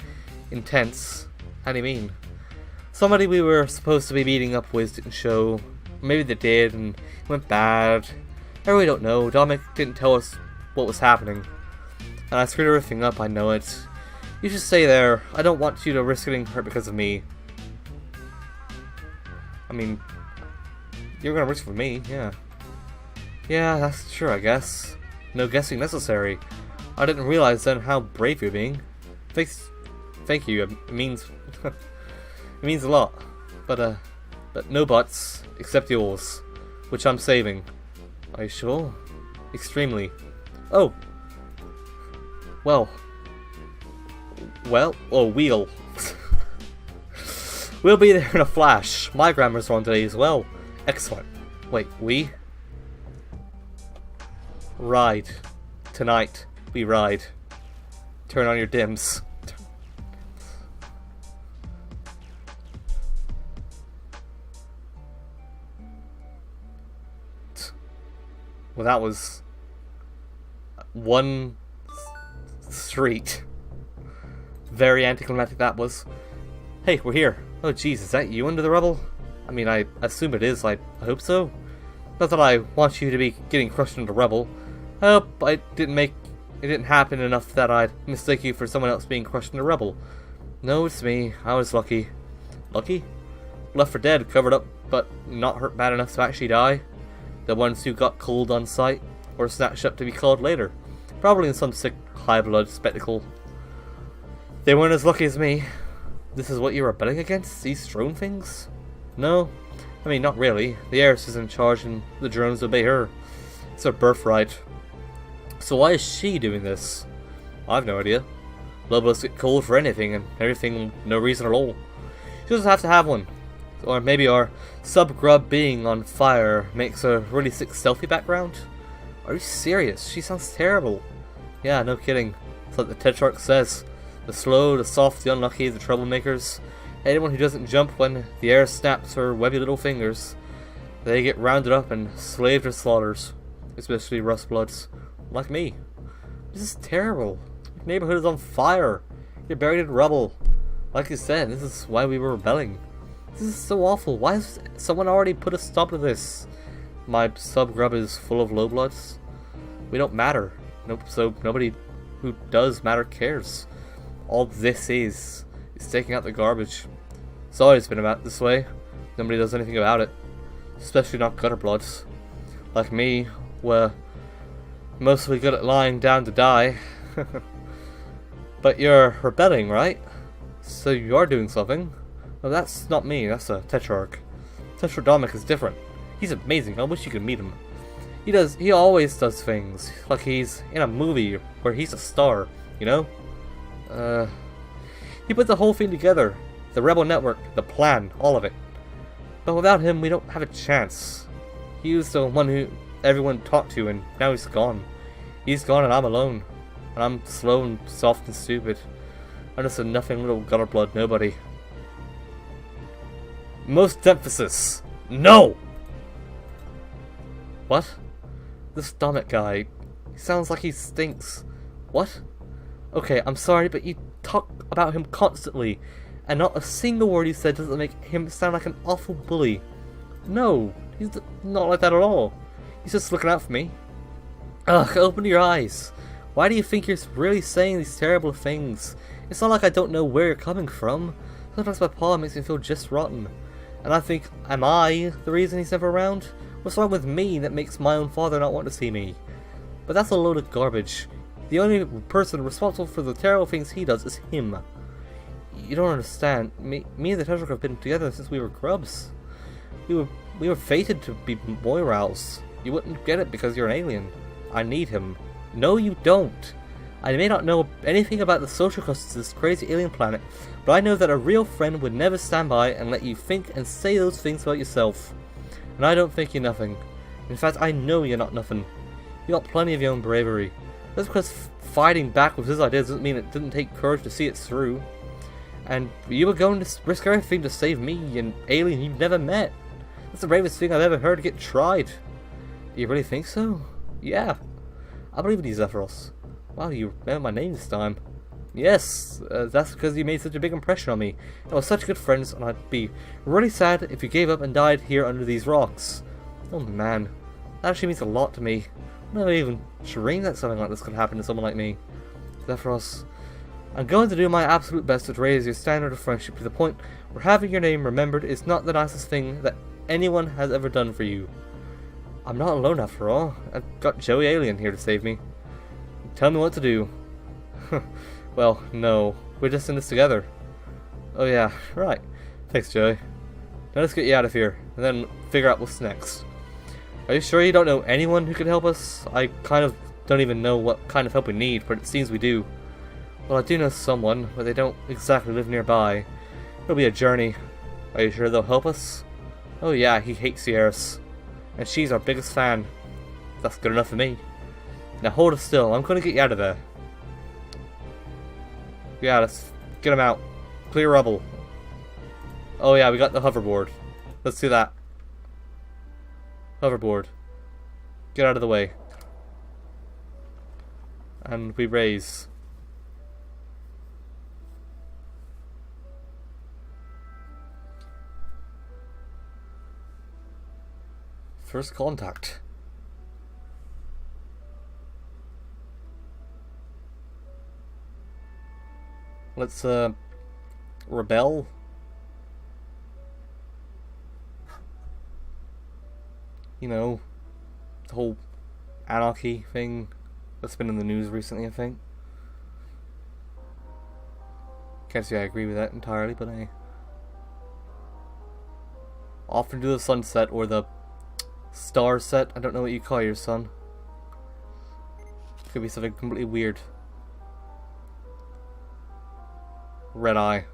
intense. How do you mean? Somebody we were supposed to be meeting up with didn't show. Maybe they did and it went bad. I really don't know. Dominic didn't tell us what was happening. And I screwed everything up, I know it. You should stay there. I don't want you to risk getting hurt because of me. I mean, you're gonna risk for me, yeah. Yeah, that's true, I guess. No guessing necessary. I didn't realize then how brave you're being. Thank you. It means it means a lot. But no buts except yours, which I'm saving. Are you sure? Extremely. Oh. Well. Oh, we'll. We'll be there in a flash. My grammar's on today as well. Excellent. Wait, we? Ride. Tonight, we ride. Turn on your dims. Well, that was one street. Very anticlimactic that was. Hey, we're here. Oh jeez, is that you under the rubble? I mean, I assume it is. I hope so. Not that I want you to be getting crushed into rubble. I hope it didn't happen enough that I'd mistake you for someone else being crushed into rubble. No, it's me. I was lucky. Lucky? Left for dead, covered up, but not hurt bad enough to actually die. The ones who got cold on sight, or snatched up to be called later. Probably in some sick, high-blood spectacle. They weren't as lucky as me. This is what you're rebelling against? These drone things? No. I mean, not really. The heiress is in charge and the drones obey her. It's her birthright. So why is she doing this? I've no idea. Lobos get cold for anything and everything, no reason at all. She doesn't have to have one. Or maybe our sub-grub being on fire makes a really sick selfie background? Are you serious? She sounds terrible. Yeah, no kidding. It's like the Tetrarch says. The slow, the soft, the unlucky, the troublemakers. Anyone who doesn't jump when the air snaps her webby little fingers. They get rounded up and slaved to slaughters. Especially rustbloods. Like me. This is terrible. neighborhood is on fire. You're buried in rubble. Like you said, this is why we were rebelling. This is so awful. Why has someone already put a stop to this? My sub-grub is full of lowbloods. We don't matter. Nope, so nobody who does matter cares. All this is taking out the garbage. It's always been about this way. Nobody does anything about it. Especially not gutter bloods. Like me, we're mostly good at lying down to die. But you're rebelling, right? So you are doing something. Well, that's not me, that's a Tetrarch. Tetradomic is different. He's amazing, I wish you could meet him. He always does things, like he's in a movie where he's a star, you know? He put the whole thing together. The Rebel Network, the plan, all of it. But without him, we don't have a chance. He was the one who everyone talked to, and now he's gone. He's gone and I'm alone. And I'm slow and soft and stupid. I'm just a nothing little gutter blood nobody. Most emphasis. No! What? This Domit guy. He sounds like he stinks. What? Okay, I'm sorry, but you talk about him constantly. And not a single word you said doesn't make him sound like an awful bully. No, he's not like that at all. He's just looking out for me. Ugh, open your eyes. Why do you think you're really saying these terrible things? It's not like I don't know where you're coming from. Sometimes my pa makes me feel just rotten. And I think, am I the reason he's never around? What's wrong with me that makes my own father not want to see me? But that's a load of garbage. The only person responsible for the terrible things he does is him. You don't understand. Me and the Tetrarch have been together since we were grubs. We were fated to be Moirals. You wouldn't get it because you're an alien. I need him. No, you don't. I may not know anything about the social customs of this crazy alien planet, but I know that a real friend would never stand by and let you think and say those things about yourself. And I don't think you're nothing. In fact, I know you're not nothing. You got plenty of your own bravery. Just because fighting back with his ideas doesn't mean it didn't take courage to see it through. And you were going to risk everything to save me, an alien you've never met. That's the bravest thing I've ever heard get tried. Do you really think so? Yeah. I believe in you, Zephyros. Wow, you remember my name this time. Yes, that's because you made such a big impression on me. And we're such good friends, and I'd be really sad if you gave up and died here under these rocks. Oh man, that actually means a lot to me. I never even dreamed that something like this could happen to someone like me. Zephyros, I'm going to do my absolute best to raise your standard of friendship to the point where having your name remembered is not the nicest thing that anyone has ever done for you. I'm not alone after all. I've got Joey Alien here to save me. Tell me what to do. Well, no. We're just in this together. Oh yeah, right. Thanks, Joey. Now let's get you out of here, and then figure out what's next. Are you sure you don't know anyone who could help us? I kind of don't even know what kind of help we need, but it seems we do. Well, I do know someone, but they don't exactly live nearby. It'll be a journey. Are you sure they'll help us? Oh yeah, he hates Sierras. And she's our biggest fan. That's good enough for me. Now hold it still, I'm gonna get you out of there. Yeah, let's get him out. Clear rubble. Oh yeah, we got the hoverboard. Let's do that. Hoverboard. Get out of the way. And we raise. First contact. Let's rebel. You know, the whole anarchy thing that's been in the news recently, I think. Can't say I agree with that entirely, but I often do the sunset or the star set. I don't know what you call your sun. Could be something completely weird. Red eye.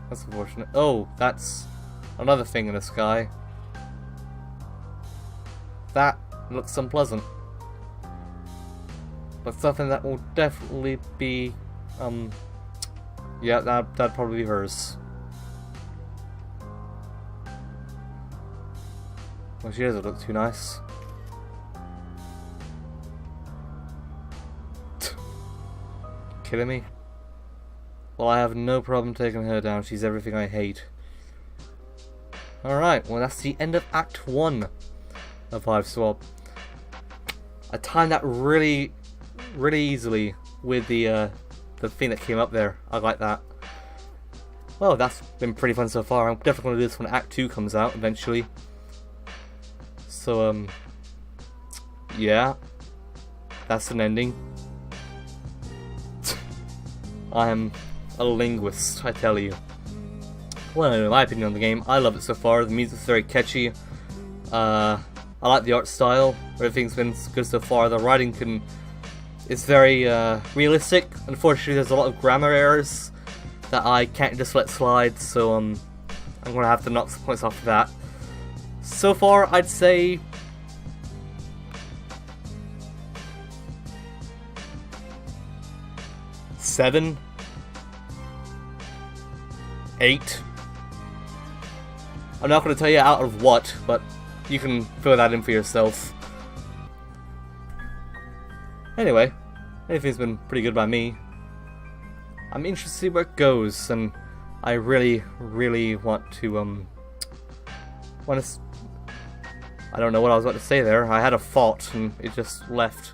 That's unfortunate. Oh, that's another thing in the sky. That looks unpleasant. But something that will definitely be, yeah, that'd probably be hers. Well, she doesn't look too nice. kidding me? Well, I have no problem taking her down. She's everything I hate. Alright, well that's the end of Act 1 of Hiveswap. I timed that really easily with the thing that came up there. I like that. Well, that's been pretty fun so far. I'm definitely going to do this when Act 2 comes out eventually. So, yeah. That's an ending. I am a linguist, I tell you. Well, in my opinion on the game, I love it so far. The music's very catchy. I like the art style. Everything's been good so far. The writing is very realistic. Unfortunately, there's a lot of grammar errors that I can't just let slide, so I'm gonna have to knock some points off of that. So far, I'd say 7, 8. I'm not going to tell you out of what, but you can fill that in for yourself. Anyway, everything's been pretty good by me. I'm interested to see where it goes, and I really want to, I don't know what I was about to say there. I had a thought, and it just left.